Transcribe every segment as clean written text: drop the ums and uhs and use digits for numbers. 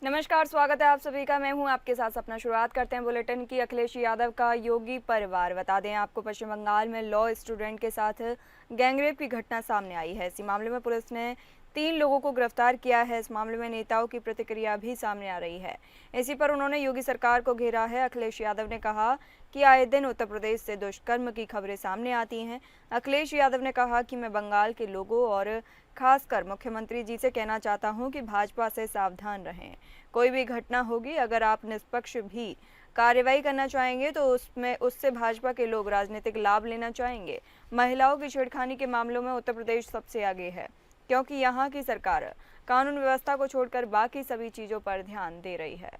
नमस्कार, स्वागत है आप सभी का। मैं हूं आपके साथ सपना। शुरुआत करते हैं बुलेटिन की। अखिलेश यादव का योगी परिवार। बता दें आपको, पश्चिम बंगाल में लॉ स्टूडेंट के साथ गैंगरेप की घटना सामने आई है। इसी मामले में पुलिस ने 3 लोगों को गिरफ्तार किया है। इस मामले में नेताओं की प्रतिक्रिया भी सामने आ रही है। इसी पर उन्होंने योगी सरकार को घेरा है। अखिलेश यादव ने कहा कि आए दिन उत्तर प्रदेश से दुष्कर्म की खबरें सामने आती हैं। अखिलेश यादव ने कहा कि मैं बंगाल के लोगों और खासकर मुख्यमंत्री जी से कहना चाहता हूं कि भाजपा से सावधान रहें। कोई भी घटना होगी, अगर आप निष्पक्ष भी कार्रवाई करना चाहेंगे तो उसमें उससे भाजपा के लोग राजनीतिक लाभ लेना चाहेंगे। महिलाओं की छेड़खानी के मामलों में उत्तर प्रदेश सबसे आगे है, क्योंकि यहाँ की सरकार कानून व्यवस्था को छोड़कर बाकी सभी चीजों पर ध्यान दे रही है।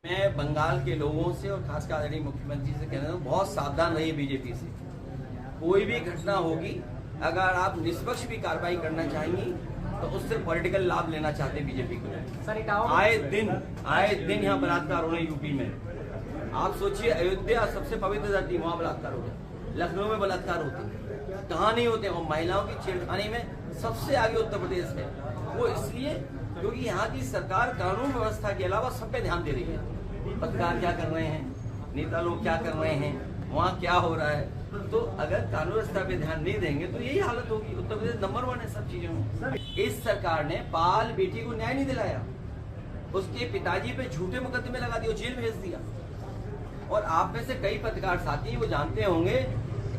मैं बंगाल के लोगों से और खासकर आदरणीय मुख्यमंत्री से कहना हूँ, बहुत सावधान रहिए बीजेपी से। कोई भी घटना होगी, अगर आप निष्पक्ष भी कार्रवाई करना चाहेंगी तो उससे पॉलिटिकल लाभ लेना चाहते बीजेपी को। आए दिन यहाँ बलात्कार हो रहे यूपी में। आप सोचिए, अयोध्या सबसे पवित्र धरती, वहाँ बलात्कार हो गया। लखनऊ में बलात्कार होते, कहाँ नहीं होते। और महिलाओं की छेड़खानी में सबसे आगे उत्तर प्रदेश है। वो इसलिए क्योंकि यहाँ की सरकार कानून व्यवस्था के अलावा सब पे ध्यान दे रही है। पत्रकार क्या कर रहे हैं, नेता लोग क्या कर रहे हैं, वहाँ क्या हो रहा है। तो अगर कानून व्यवस्था पे ध्यान नहीं देंगे तो यही हालत होगी। उत्तर प्रदेश नंबर 1 है सब चीजों में। इस सरकार ने बाल बेटी को न्याय नहीं दिलाया, उसके पिताजी पे झूठे मुकदमे लगा दिए, जेल भेज दिया। और आप में से कई पत्रकार साथी वो जानते होंगे,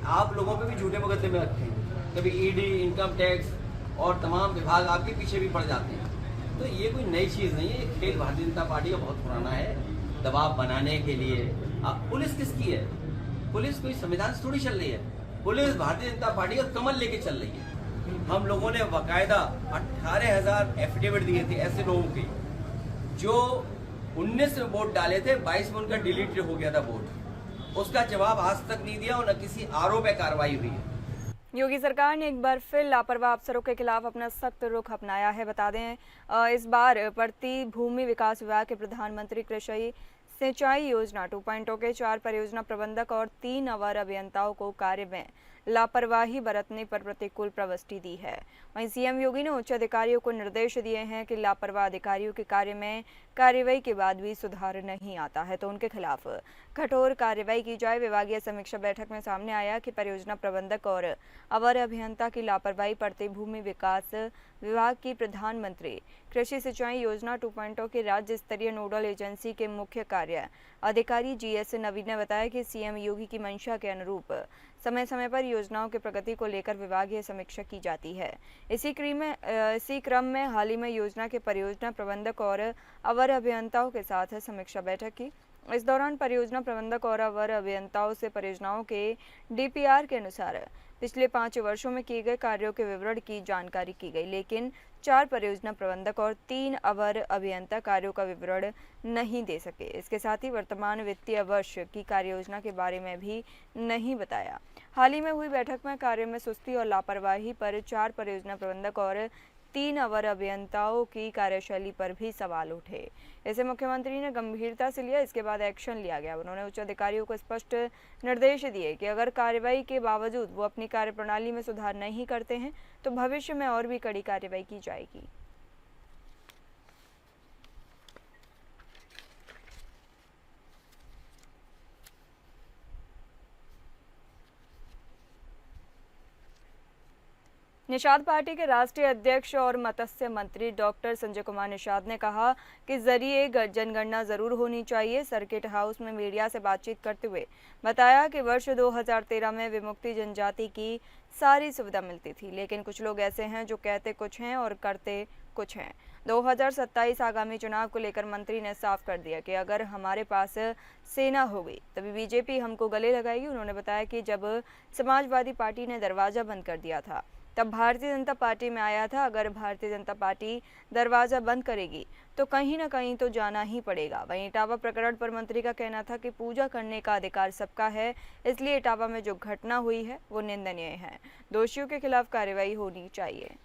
आप लोगों पे भी झूठे मुकदमे रखे हैं। कभी ईडी, इनकम टैक्स और तमाम विभाग आपके पीछे भी पड़ जाते हैं। तो ये कोई नई चीज नहीं है, ये खेल भारतीय जनता पार्टी का बहुत पुराना है, दबाव बनाने के लिए। अब पुलिस किसकी है? पुलिस कोई संविधान से थोड़ी चल रही है। पुलिस भारतीय जनता पार्टी का कमल लेके चल रही है। हम लोगों ने बाकायदा 18,000 एफिडेविट दिए थे ऐसे लोगों के जो 19 में वोट डाले थे, 22 में उनका डिलीट हो गया था वोट। उसका जवाब आज तक नहीं दिया और न किसी आरोप पे कार्रवाई हुई है। योगी सरकार ने एक बार फिर लापरवाह अफसरों के खिलाफ अपना सख्त रुख अपनाया है। बता दें इस बार प्रति भूमि विकास विभाग के प्रधानमंत्री कृषि सिंचाई योजना 2.0 के 4 परियोजना प्रबंधक और 3 अवर अभियंताओं को कार्य में लापरवाही बरतने पर प्रतिकूल प्रविष्टि दी है। वहीं सीएम योगी ने उच्च अधिकारियों को निर्देश दिए हैं कि लापरवाह अधिकारियों के कार्य में कार्रवाई के बाद भी सुधार नहीं आता है तो उनके खिलाफ कठोर कार्रवाई की जाए। विभागीय समीक्षा बैठक में सामने आया कि परियोजना प्रबंधक और अवर अभियंता की लापरवाही प्रति भूमि विकास विभाग की प्रधानमंत्री कृषि सिंचाई योजना 2.0 के राज्य स्तरीय नोडल एजेंसी के मुख्य कार्य अधिकारी जीएस नवीन ने बताया कि सीएम योगी की मंशा के अनुरूप समय समय पर योजनाओं की प्रगति को लेकर विभागीय समीक्षा की जाती है। इसी क्रम में हाल ही में योजना के परियोजना प्रबंधक और अवर अभियंताओं के साथ समीक्षा बैठक की। इस दौरान परियोजना प्रबंधक और अवर अभियंताओं से परियोजनाओं के डीपीआर के अनुसार पिछले 5 वर्षों में किए गए कार्यों के विवरण की जानकारी की गई, लेकिन 4 परियोजना प्रबंधक और 3 अवर अभियंता कार्यों का विवरण नहीं दे सके। इसके साथ ही वर्तमान वित्तीय वर्ष की कार्ययोजना के बारे में भी नहीं बताया। हाल ही में हुई बैठक में कार्य में सुस्ती और लापरवाही पर 4 परियोजना प्रबंधक और 3 अवर अभियंताओं की कार्यशैली पर भी सवाल उठे। इसे मुख्यमंत्री ने गंभीरता से लिया। इसके बाद एक्शन लिया गया। उन्होंने उच्च अधिकारियों को स्पष्ट निर्देश दिए कि अगर कार्रवाई के बावजूद वो अपनी कार्यप्रणाली में सुधार नहीं करते हैं तो भविष्य में और भी कड़ी कार्रवाई की जाएगी। निषाद पार्टी के राष्ट्रीय अध्यक्ष और मत्स्य मंत्री डॉक्टर संजय कुमार निषाद ने कहा कि जरिए जनगणना जरूर होनी चाहिए। सर्किट हाउस में मीडिया से बातचीत करते हुए बताया कि वर्ष 2013 में विमुक्ति जनजाति की सारी सुविधा मिलती थी, लेकिन कुछ लोग ऐसे हैं जो कहते कुछ हैं और करते कुछ हैं। 2027 आगामी चुनाव को लेकर मंत्री ने साफ कर दिया कि अगर हमारे पास सेना होगी तभी बीजेपी हमको गले लगाएगी। उन्होंने बताया कि जब समाजवादी पार्टी ने दरवाजा बंद कर दिया था तब भारतीय जनता पार्टी में आया था। अगर भारतीय जनता पार्टी दरवाजा बंद करेगी तो कहीं ना कहीं तो जाना ही पड़ेगा। वहीं इटावा प्रकरण पर मंत्री का कहना था कि पूजा करने का अधिकार सबका है, इसलिए इटावा में जो घटना हुई है वो निंदनीय है। दोषियों के खिलाफ कार्रवाई होनी चाहिए।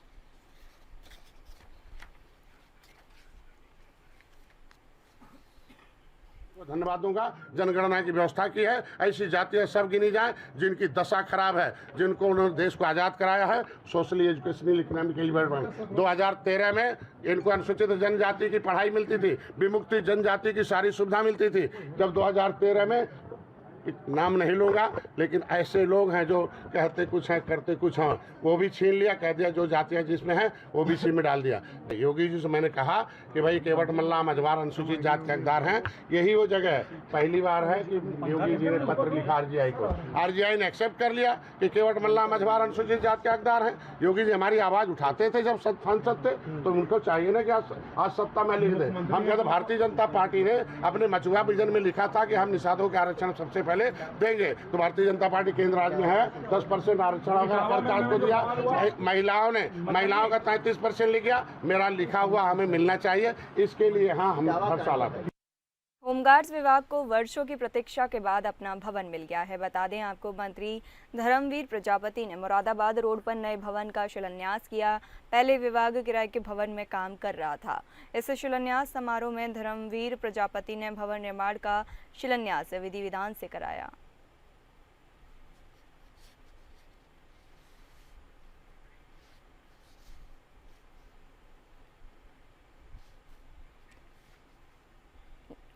धन्यवाद दूंगा। जनगणना की व्यवस्था की है, ऐसी जातियां सब गिनी जाएं जिनकी दशा खराब है, जिनको उन्होंने देश को आज़ाद कराया है। सोशली एजुकेशनल इकोनॉमिकल डेवलपमेंट 2013 में इनको अनुसूचित जनजाति की पढ़ाई मिलती थी, विमुक्ति जनजाति की सारी सुविधा मिलती थी। जब 2013 में नाम नहीं लूँगा, लेकिन ऐसे लोग हैं जो कहते कुछ हैं करते कुछ हैं, वो भी छीन लिया, कह दिया जो जातियाँ जिसमें हैं ओबीसी में डाल दिया। योगी जी से मैंने कहा कि भाई केवट मल्ला मझवार अनुसूचित जाति के हकदार हैं, यही वो जगह है। पहली बार है कि योगी जी ने पत्र लिखा आरजीआई को, आरजीआई ने एक्सेप्ट कर लिया कि केवट मल्ला मझवार अनुसूचित जाति के हकदार हैं। योगी जी हमारी आवाज़ उठाते थे जब सांसद थे, तो उनको चाहिए ना कि आज सत्ता में लिख दे। हम कहते भारतीय जनता पार्टी ने अपने मचुआ विजन में लिखा था कि हम निषादों के आरक्षण सबसे पहले देंगे, तो भारतीय जनता पार्टी केंद्र राज्य में है 10% आरक्षण अगर प्रत्याश को दिया। महिलाओं का 33% लिख गया, मेरा लिखा हुआ हमें मिलना चाहिए, इसके लिए हाँ हम हर साल आते हैं। होमगार्ड्स विभाग को वर्षों की प्रतीक्षा के बाद अपना भवन मिल गया है। बता दें आपको, मंत्री धर्मवीर प्रजापति ने मुरादाबाद रोड पर नए भवन का शिलान्यास किया। पहले विभाग किराए के भवन में काम कर रहा था। इस शिलान्यास समारोह में धर्मवीर प्रजापति ने भवन निर्माण का शिलान्यास विधि विधान से कराया।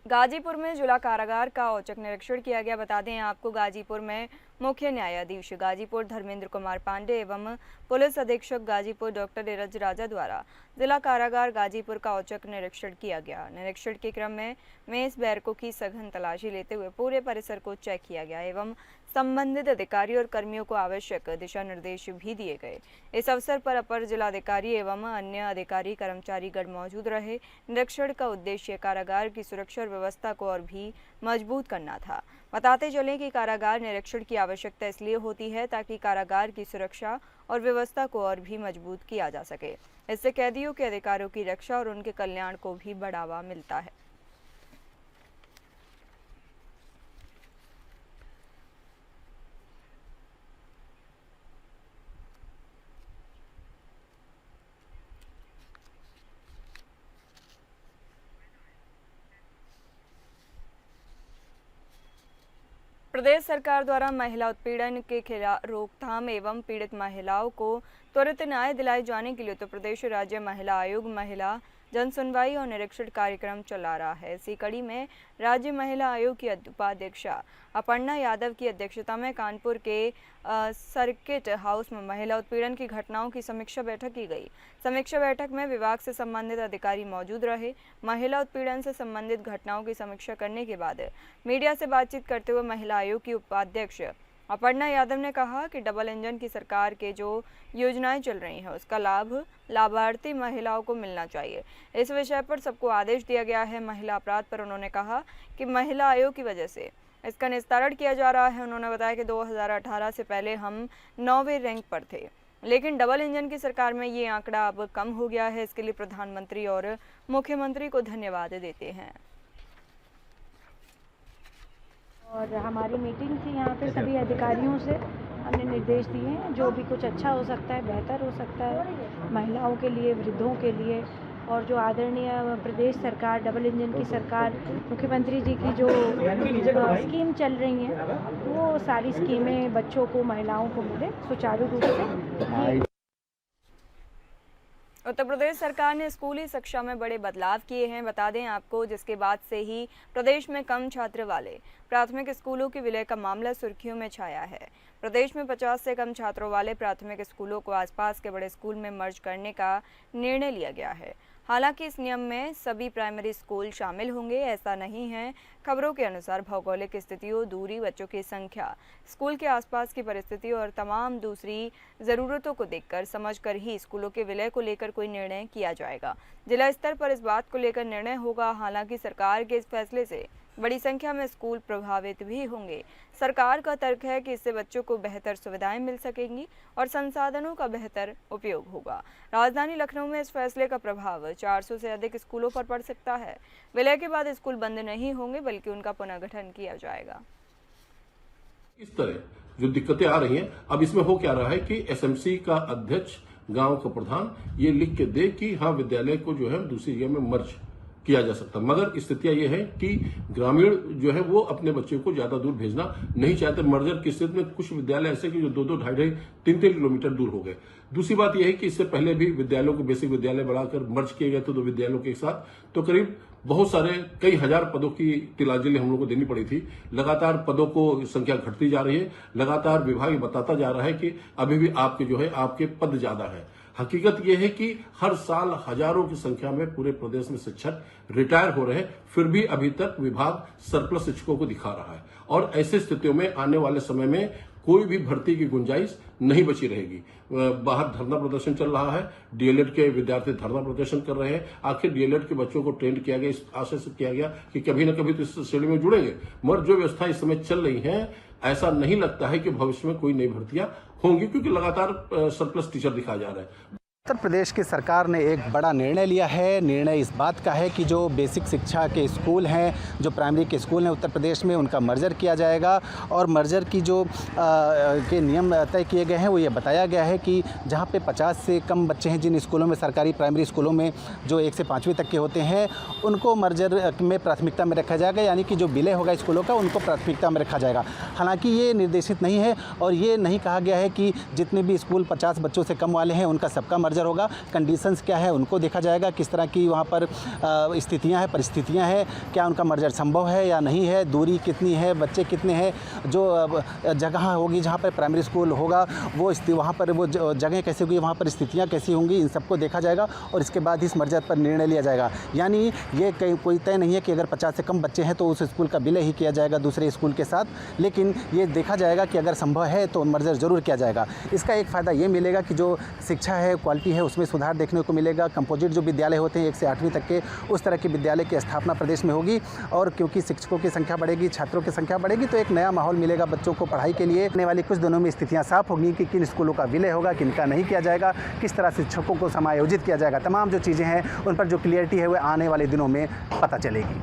गाजीपुर में जिला कारागार का औचक निरीक्षण किया गया। बता दें आपको, गाजीपुर में मुख्य न्यायाधीश गाजीपुर धर्मेंद्र कुमार पांडे एवं पुलिस अधीक्षक गाजीपुर डॉक्टर नीरज राजा द्वारा जिला कारागार गाजीपुर का औचक निरीक्षण किया गया। निरीक्षण के क्रम में मेस बैरकों की सघन तलाशी लेते हुए पूरे परिसर को चेक किया गया एवं संबंधित अधिकारी और कर्मियों को आवश्यक दिशा निर्देश भी दिए गए। इस अवसर पर अपर जिलाधिकारी एवं अन्य अधिकारी कर्मचारीगण मौजूद रहे। निरीक्षण का उद्देश्य कारागार की सुरक्षा और व्यवस्था को और भी मजबूत करना था। बताते चलें कि कारागार निरीक्षण की आवश्यकता इसलिए होती है ताकि कारागार की सुरक्षा और व्यवस्था को और भी मजबूत किया जा सके। इससे कैदियों के अधिकारों की रक्षा और उनके कल्याण को भी बढ़ावा मिलता है। प्रदेश सरकार द्वारा महिला उत्पीड़न के खिलाफ रोकथाम एवं पीड़ित महिलाओं को त्वरित न्याय दिलाए जाने के लिए उत्तर प्रदेश राज्य महिला आयोग महिला जन सुनवाई और निरीक्षण कार्यक्रम चला रहा है। इसी कड़ी में राज्य महिला आयोग की उपाध्यक्षा अपर्णा यादव की अध्यक्षता में कानपुर के सर्किट हाउस में महिला उत्पीड़न की घटनाओं की समीक्षा बैठक की गई। समीक्षा बैठक में विभाग से संबंधित अधिकारी मौजूद रहे। महिला उत्पीड़न से संबंधित घटनाओं की समीक्षा करने के बाद मीडिया से बातचीत करते हुए महिला आयोग की उपाध्यक्ष अपर्णा यादव ने कहा कि डबल इंजन की सरकार के जो योजनाएं चल रही हैं उसका लाभ लाभार्थी महिलाओं को मिलना चाहिए। इस विषय पर सबको आदेश दिया गया है। महिला अपराध पर उन्होंने कहा कि महिला आयोग की वजह से इसका निस्तारण किया जा रहा है। उन्होंने बताया कि 2018 से पहले हम 9वें रैंक पर थे, लेकिन डबल इंजन की सरकार में ये आंकड़ा अब कम हो गया है। इसके लिए प्रधानमंत्री और मुख्यमंत्री को धन्यवाद देते हैं। और हमारी मीटिंग थी यहाँ पे सभी अधिकारियों से, हमने निर्देश दिए हैं जो भी कुछ अच्छा हो सकता है, बेहतर हो सकता है महिलाओं के लिए, वृद्धों के लिए, और जो आदरणीय प्रदेश सरकार डबल इंजन की सरकार मुख्यमंत्री जी की जो स्कीम चल रही हैं वो सारी स्कीमें बच्चों को, महिलाओं को मिले सुचारू रूप से। उत्तर प्रदेश सरकार ने स्कूली शिक्षा में बड़े बदलाव किए हैं। बता दें आपको, जिसके बाद से ही प्रदेश में कम छात्र वाले प्राथमिक स्कूलों के विलय का मामला सुर्खियों में छाया है। प्रदेश में 50 से कम छात्रों वाले प्राथमिक स्कूलों को आसपास के बड़े स्कूल में मर्ज करने का निर्णय लिया गया है। हालांकि इस नियम में सभी प्राइमरी स्कूल शामिल होंगे, ऐसा नहीं है। खबरों के अनुसार भौगोलिक स्थितियों, दूरी, बच्चों की संख्या, स्कूल के आसपास की परिस्थिति और तमाम दूसरी ज़रूरतों को देखकर समझकर ही स्कूलों के विलय को लेकर कोई निर्णय किया जाएगा। जिला स्तर पर इस बात को लेकर निर्णय होगा। हालांकि सरकार के इस फैसले से बड़ी संख्या में स्कूल प्रभावित भी होंगे। सरकार का तर्क है कि इससे बच्चों को बेहतर सुविधाएं मिल सकेंगी और संसाधनों का बेहतर उपयोग होगा। राजधानी लखनऊ में इस फैसले का प्रभाव 400 से अधिक स्कूलों पर पड़ सकता है। विलय के बाद स्कूल बंद नहीं होंगे, बल्कि उनका पुनर्गठन किया जाएगा। इस तरह जो दिक्कतें आ रही हैं, अब इसमें हो क्या रहा है कि एसएमसी का अध्यक्ष, गांव का प्रधान ये लिख के दे कि हाँ विद्यालय को जो है दूसरी जगह में मर्ज किया जा सकता। मगर स्थितियां ये है कि ग्रामीण जो है वो अपने बच्चे को ज्यादा दूर भेजना नहीं चाहते। मर्जर की स्थिति में कुछ विद्यालय ऐसे कि जो 2-2, 2.5, 3-3 किलोमीटर दूर हो गए। दूसरी बात यह है कि इससे पहले भी विद्यालयों को बेसिक विद्यालय बढ़ाकर मर्ज किए गए थे 2 विद्यालयों के साथ, तो करीब बहुत सारे कई हजार पदों की तिलांजलि हम लोग को देनी पड़ी थी। लगातार पदों को संख्या घटती जा रही है, लगातार विभाग बताता जा रहा है कि अभी भी आपके जो है आपके पद ज्यादा है। हकीकत यह है कि हर साल हजारों की संख्या में पूरे प्रदेश में शिक्षक रिटायर हो रहे हैं, फिर भी अभी तक विभाग सरप्लस शिक्षकों को दिखा रहा है और ऐसी स्थितियों में आने वाले समय में कोई भी भर्ती की गुंजाइश नहीं बची रहेगी। बाहर धरना प्रदर्शन चल रहा है, डीएलएड के विद्यार्थी धरना प्रदर्शन कर रहे हैं। आखिर डीएलएड के बच्चों को ट्रेंड किया गया, इस आशय से किया गया कि कभी न कभी तो इस श्रेणी में जुड़ेंगे, मगर जो व्यवस्था इस समय चल रही है ऐसा नहीं लगता है कि भविष्य में कोई नई भर्तियां होंगी, क्योंकि लगातार सरप्लस टीचर दिखाया जा रहा है। उत्तर प्रदेश की सरकार ने एक बड़ा निर्णय लिया है। निर्णय इस बात का है कि जो बेसिक शिक्षा के स्कूल हैं, जो प्राइमरी के स्कूल हैं उत्तर प्रदेश में, उनका मर्जर किया जाएगा और मर्जर की जो के नियम तय किए गए हैं वो ये बताया गया है कि जहाँ पे 50 से कम बच्चे हैं जिन स्कूलों में, सरकारी प्राइमरी स्कूलों में जो 1 से 5वीं तक के होते हैं, उनको मर्जर में प्राथमिकता में रखा जाएगा, यानी कि जो विलय होगा स्कूलों का उनको प्राथमिकता में रखा जाएगा। हालांकि ये निर्देशित नहीं है और ये नहीं कहा गया है कि जितने भी स्कूल 50 बच्चों से कम वाले हैं उनका सबका मर्जर होगा। कंडीशंस क्या है उनको देखा जाएगा, किस तरह की वहाँ पर स्थितियाँ हैं, परिस्थितियाँ हैं, क्या उनका मर्जर संभव है या नहीं है, दूरी कितनी है, बच्चे कितने हैं, जो जगह होगी जहाँ पर प्राइमरी स्कूल होगा वो वहाँ पर वो जगह कैसी होगी, वहाँ पर स्थितियाँ कैसी होंगी, इन सबको देखा जाएगा और इसके बाद इस मर्जर पर निर्णय लिया जाएगा। यानी ये कोई तय नहीं है कि अगर 50 से कम बच्चे हैं तो उस स्कूल का विलय ही किया जाएगा दूसरे स्कूल के साथ, लेकिन ये देखा जाएगा कि अगर संभव है तो मर्जर ज़रूर किया जाएगा। इसका एक फ़ायदा ये मिलेगा कि जो शिक्षा है, क्वालिटी है, उसमें सुधार देखने को मिलेगा। कंपोजिट जो विद्यालय होते हैं 1 से 8वीं तक के, उस तरह के विद्यालय की स्थापना प्रदेश में होगी और क्योंकि शिक्षकों की संख्या बढ़ेगी, छात्रों की संख्या बढ़ेगी, तो एक नया माहौल मिलेगा बच्चों को पढ़ाई के लिए। आने वाले कुछ दिनों में स्थितियाँ साफ होंगी कि किन स्कूलों का विलय होगा, किन का नहीं किया जाएगा, किस तरह शिक्षकों को समायोजित किया जाएगा। तमाम जो चीज़ें हैं उन पर जो क्लियरिटी है वह आने वाले दिनों में पता चलेगी।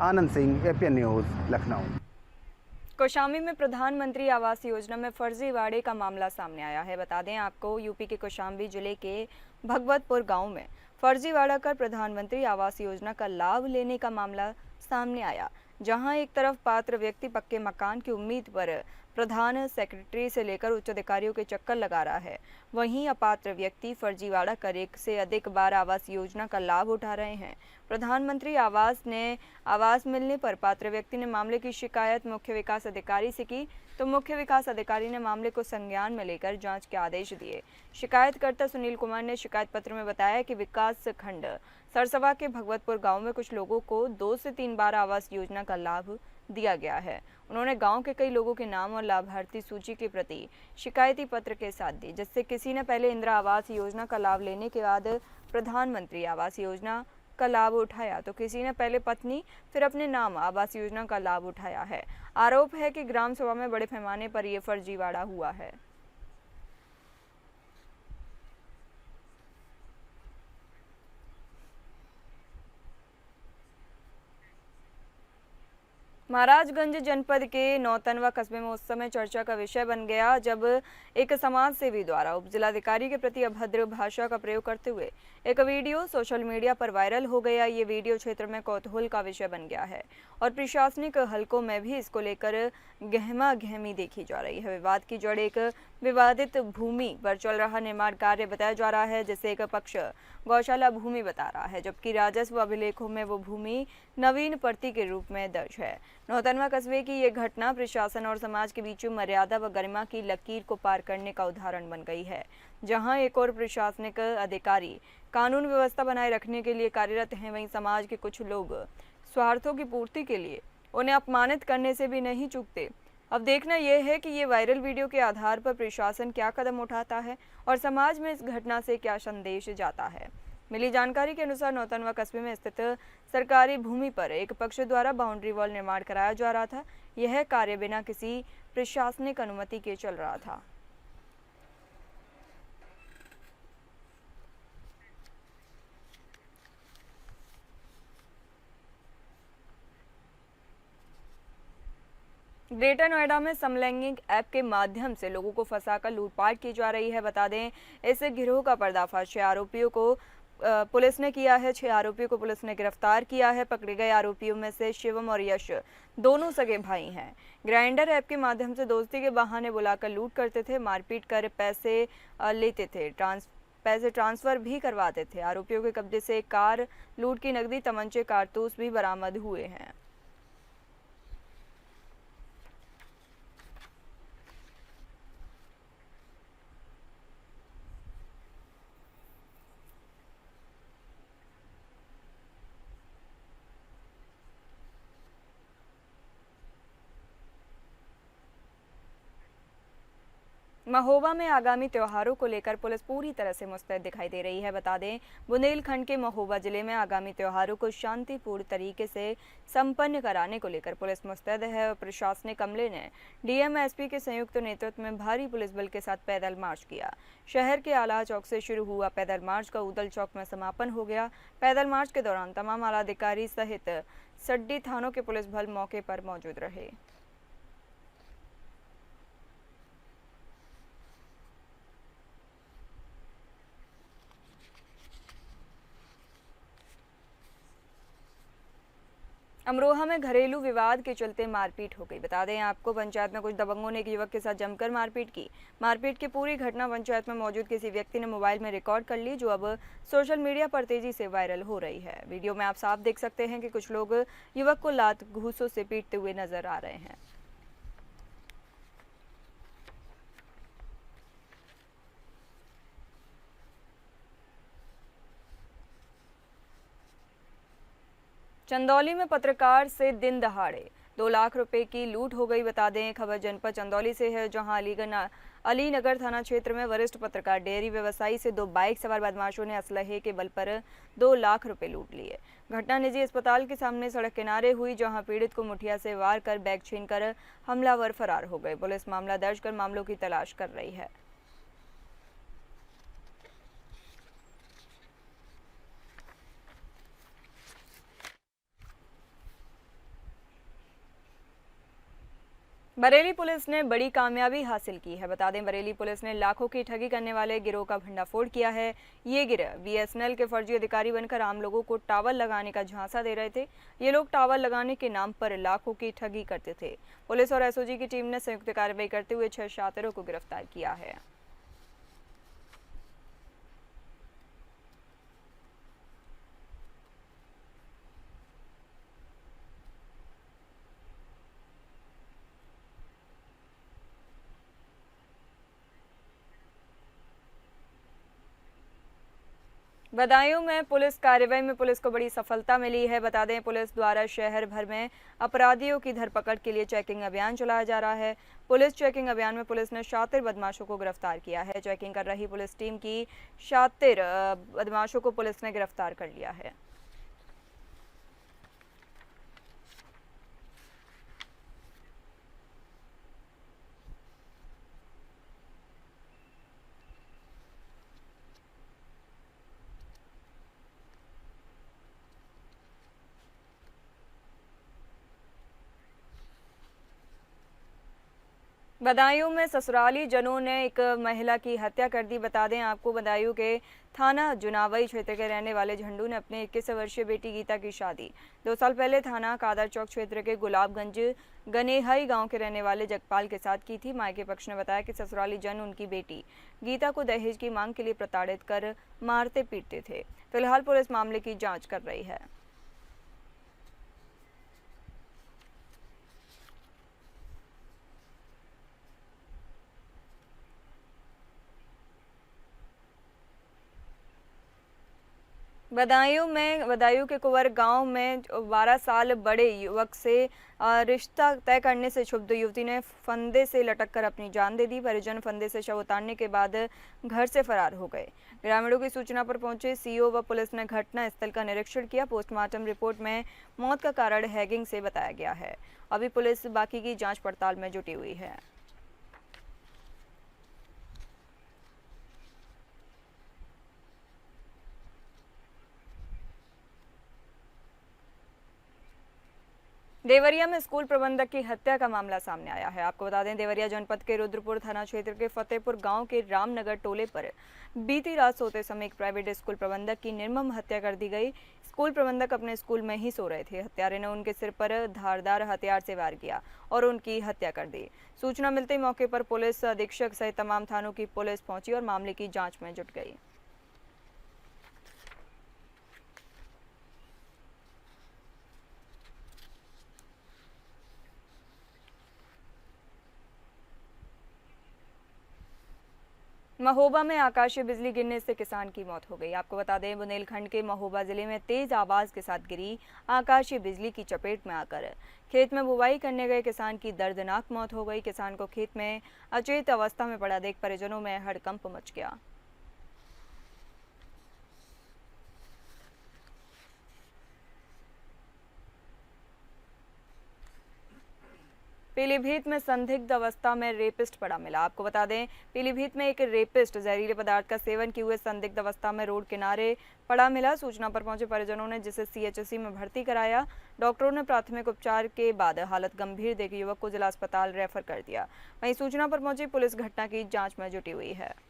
Anand Singh, APN news, Lucknow. कौशाम्बी में प्रधानमंत्री आवास योजना में फर्जीवाड़े का मामला सामने आया है। बता दें आपको, यूपी के कौशाम्बी जिले के भगवतपुर गांव में फर्जीवाड़ा कर प्रधानमंत्री आवास योजना का लाभ लेने का मामला सामने आया, जहां एक तरफ पात्र व्यक्ति पक्के मकान की उम्मीद पर प्रधान सेक्रेटरी से लेकर उच्च अधिकारियों के चक्कर लगा रहा है, वहीं अपात्र व्यक्ति फर्जीवाड़ा कर 1 से अधिक बार आवास योजना का लाभ उठा रहे हैं। प्रधानमंत्री आवास मिलने पर पात्र व्यक्ति ने मामले की शिकायत मुख्य विकास अधिकारी से की, तो मुख्य विकास अधिकारी ने मामले को संज्ञान में लेकर जांच के आदेश दिए। शिकायतकर्ता सुनील कुमार ने शिकायत पत्र में बताया कि विकास खंड सरसवा के भगवतपुर गांव में कुछ लोगों को 2 से 3 बार आवास योजना का लाभ दिया गया है। उन्होंने गांव के कई लोगों के नाम और लाभार्थी सूची की प्रति शिकायती पत्र के साथ दी, जिससे किसी ने पहले इंदिरा आवास योजना का लाभ लेने के बाद प्रधानमंत्री आवास योजना का लाभ उठाया, तो किसी ने पहले पत्नी फिर अपने नाम आवास योजना का लाभ उठाया है। आरोप है कि ग्राम सभा में बड़े पैमाने पर यह फर्जीवाड़ा हुआ है। महाराजगंज जनपद के नौतनवा कस्बे में उस समय चर्चा का विषय बन गया जब एक समाज सेवी द्वारा उप जिलाधिकारी के प्रति अभद्र भाषा का प्रयोग करते हुए एक वीडियो सोशल मीडिया पर वायरल हो गया। ये वीडियो क्षेत्र में कौतूहल का विषय बन गया है और प्रशासनिक हलकों में भी इसको लेकर गहमा गहमी देखी जा रही है। विवाद की जड़ एक विवादित भूमि पर चल रहा निर्माण कार्य बताया जा रहा है, जिसे एक पक्ष गौशाला भूमि बता रहा है, जबकि राजस्व अभिलेखों में वो भूमि नवीन प्रति के रूप में दर्ज है। नौतनवा कस्बे की ये घटना प्रशासन और समाज के बीच मर्यादा व गरिमा की लकीर को पार करने का उदाहरण बन गई है, जहां एक और प्रशासनिक अधिकारी कानून व्यवस्था बनाए रखने के लिए कार्यरत हैं, वहीं समाज के कुछ लोग स्वार्थों की पूर्ति के लिए उन्हें अपमानित करने से भी नहीं चूकते। अब देखना यह है कि ये वायरल वीडियो के आधार पर प्रशासन क्या कदम उठाता है और समाज में इस घटना से क्या संदेश जाता है। मिली जानकारी के अनुसार नौतनवा कस्बे में स्थित सरकारी भूमि पर एक पक्ष द्वारा बाउंड्री वॉल निर्माण कराया जा रहा था। यह कार्य बिना किसी प्रशासनिक अनुमति के चल रहा था। ग्रेटर नोएडा में समलैंगिक ऐप के माध्यम से लोगों को फंसाकर लूटपाट की जा रही है। बता दें, इस गिरोह का पर्दाफाश है। आरोपियों को पुलिस ने किया है। 6 आरोपियों को पुलिस ने गिरफ्तार किया है। पकड़े गए आरोपियों में से शिवम और यश दोनों सगे भाई हैं। ग्राइंडर ऐप के माध्यम से दोस्ती के बहाने बुलाकर लूट करते थे, मारपीट कर पैसे लेते थे, पैसे ट्रांसफर भी करवाते थे। आरोपियों के कब्जे से एक कार, लूट की नकदी, तमंचे, कारतूस भी बरामद हुए हैं। महोबा में आगामी त्योहारों को लेकर पुलिस पूरी तरह से मुस्तैद दिखाई दे रही है। बता दें, बुंदेलखंड के महोबा जिले में आगामी त्योहारों को शांतिपूर्ण तरीके से संपन्न कराने को लेकर पुलिस मुस्तैद है और प्रशासनिक अमले ने डीएम एसपी के संयुक्त नेतृत्व में भारी पुलिस बल के साथ पैदल मार्च किया। शहर के आला चौक से शुरू हुआ पैदल मार्च का ऊदल चौक में समापन हो गया। पैदल मार्च के दौरान तमाम आला अधिकारी सहित सड्डी थानों के पुलिस बल मौके पर मौजूद रहे। अमरोहा में घरेलू विवाद के चलते मारपीट हो गई। बता दें आपको, पंचायत में कुछ दबंगों ने एक युवक के साथ जमकर मारपीट की। मारपीट की पूरी घटना पंचायत में मौजूद किसी व्यक्ति ने मोबाइल में रिकॉर्ड कर ली, जो अब सोशल मीडिया पर तेजी से वायरल हो रही है। वीडियो में आप साफ देख सकते हैं कि कुछ लोग युवक को लात घूंसों से पीटते हुए नजर आ रहे हैं। चंदौली में पत्रकार से दिन दहाड़े 2 लाख रुपए की लूट हो गई। बता दें, खबर जनपद चंदौली से है, जहां अलीनगर थाना क्षेत्र में वरिष्ठ पत्रकार डेयरी व्यवसायी से 2 बाइक सवार बदमाशों ने असलहे के बल पर 2 लाख रुपए लूट लिए। घटना निजी अस्पताल के सामने सड़क किनारे हुई, जहां पीड़ित को मुठिया से वार कर बैग छीनकर हमलावर फरार हो गए। पुलिस मामला दर्ज कर मामलों की तलाश कर रही है। बरेली पुलिस ने बड़ी कामयाबी हासिल की है। बता दें, बरेली पुलिस ने लाखों की ठगी करने वाले गिरोह का भंडाफोड़ किया है। ये गिरोह बीएसएनएल के फर्जी अधिकारी बनकर आम लोगों को टावर लगाने का झांसा दे रहे थे। ये लोग टावर लगाने के नाम पर लाखों की ठगी करते थे। पुलिस और एसओजी की टीम ने संयुक्त कार्रवाई करते हुए 6 शातिरों को गिरफ्तार किया है। बदायूं में पुलिस कार्रवाई में पुलिस को बड़ी सफलता मिली है। बता दें, पुलिस द्वारा शहर भर में अपराधियों की धरपकड़ के लिए चेकिंग अभियान चलाया जा रहा है। पुलिस चेकिंग अभियान में पुलिस ने शातिर बदमाशों को गिरफ्तार किया है। चेकिंग कर रही पुलिस टीम की शातिर बदमाशों को पुलिस ने गिरफ्तार कर लिया है। बदायूं में ससुराली जनों ने एक महिला की हत्या कर दी। बता दें आपको, बदायूं के थाना जुनावई क्षेत्र के रहने वाले झंडू ने अपने 21 वर्षीय बेटी गीता की शादी 2 साल पहले थाना कादर चौक क्षेत्र के गुलाबगंज गनेहाई गांव के रहने वाले जगपाल के साथ की थी। मायके पक्ष ने बताया कि ससुराली जन उनकी बेटी गीता को दहेज की मांग के लिए प्रताड़ित कर मारते पीटते थे। फिलहाल पुलिस मामले की जाँच कर रही है। बदायूं के कुंवर गांव में 12 साल बड़े युवक से रिश्ता तय करने से क्षुब्ध युवती ने फंदे से लटककर अपनी जान दे दी। परिजन फंदे से शव उतारने के बाद घर से फरार हो गए। ग्रामीणों की सूचना पर पहुंचे सीओ व पुलिस ने घटना स्थल का निरीक्षण किया। पोस्टमार्टम रिपोर्ट में मौत का कारण हैगिंग से बताया गया है। अभी पुलिस बाकी की जाँच पड़ताल में जुटी हुई है। देवरिया में स्कूल प्रबंधक की हत्या का मामला सामने आया है। आपको बता दें, देवरिया जनपद के रुद्रपुर थाना क्षेत्र के फतेहपुर गांव के रामनगर टोले पर बीती रात सोते समय एक प्राइवेट स्कूल प्रबंधक की निर्मम हत्या कर दी गई। स्कूल प्रबंधक अपने स्कूल में ही सो रहे थे। हत्यारे ने उनके सिर पर धारदार हथियार से वार किया और उनकी हत्या कर दी। सूचना मिलते ही मौके पर पुलिस अधीक्षक सहित तमाम थानों की पुलिस पहुंची और मामले की जाँच में जुट गई। महोबा में आकाशीय बिजली गिरने से किसान की मौत हो गई। आपको बता दें, बुंदेलखंड के महोबा जिले में तेज आवाज के साथ गिरी आकाशीय बिजली की चपेट में आकर खेत में बुवाई करने गए किसान की दर्दनाक मौत हो गई। किसान को खेत में अचेत अवस्था में पड़ा देख परिजनों में हड़कंप मच गया। पीलीभीत में संदिग्ध अवस्था में रेपिस्ट पड़ा मिला। आपको बता दें, पीलीभीत में एक रेपिस्ट जहरीले पदार्थ का सेवन किए हुए संदिग्ध अवस्था में रोड किनारे पड़ा मिला। सूचना पर पहुंचे परिजनों ने जिसे सीएचसी में भर्ती कराया। डॉक्टरों ने प्राथमिक उपचार के बाद हालत गंभीर देख युवक को जिला अस्पताल रेफर कर दिया। वहीं सूचना पर पहुंची पुलिस घटना की जाँच में जुटी हुई है।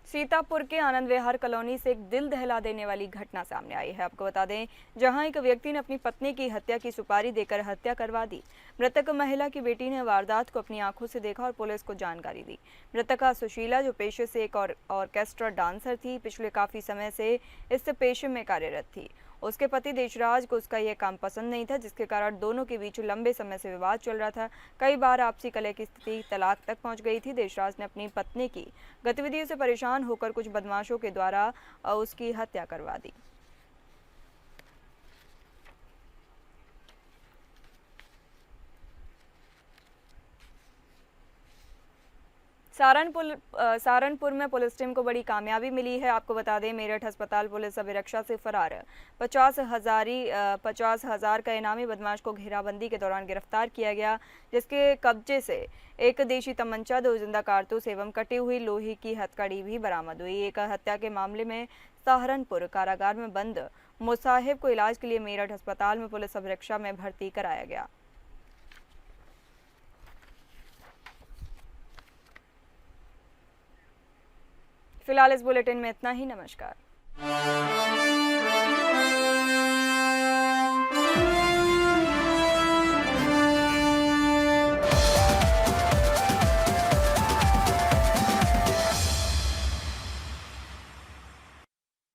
सीतापुर के आनंद विहार कॉलोनी से एक दिल दहला देने वाली घटना सामने आई है। आपको बता दें, जहां एक व्यक्ति ने अपनी पत्नी की हत्या की सुपारी देकर हत्या करवा दी। मृतक महिला की बेटी ने वारदात को अपनी आंखों से देखा और पुलिस को जानकारी दी। मृतका सुशीला, जो पेशे से एक ऑर्केस्ट्रा डांसर थी, पिछले काफी समय से इस पेशे में कार्यरत थी। उसके पति देशराज को उसका यह काम पसंद नहीं था, जिसके कारण दोनों के बीच लंबे समय से विवाद चल रहा था। कई बार आपसी कलह की स्थिति तलाक तक पहुंच गई थी। देशराज ने अपनी पत्नी की गतिविधियों से परेशान होकर कुछ बदमाशों के द्वारा उसकी हत्या करवा दी। सहारनपुर में पुलिस टीम को बड़ी कामयाबी मिली है। आपको बता दें, मेरठ अस्पताल पुलिस अभिरक्षा से फरार 50,000 का इनामी बदमाश को घेराबंदी के दौरान गिरफ्तार किया गया, जिसके कब्जे से एक देशी तमंचा, 2 जिंदा कारतूस एवं कटी हुई लोहे की हथकड़ी भी बरामद हुई। एक हत्या के मामले में सहारनपुर कारागार में बंद मुसाहिब को इलाज के लिए मेरठ अस्पताल में पुलिस अभिरक्षा में भर्ती कराया गया। फिलहाल इस बुलेटिन में इतना ही। नमस्कार।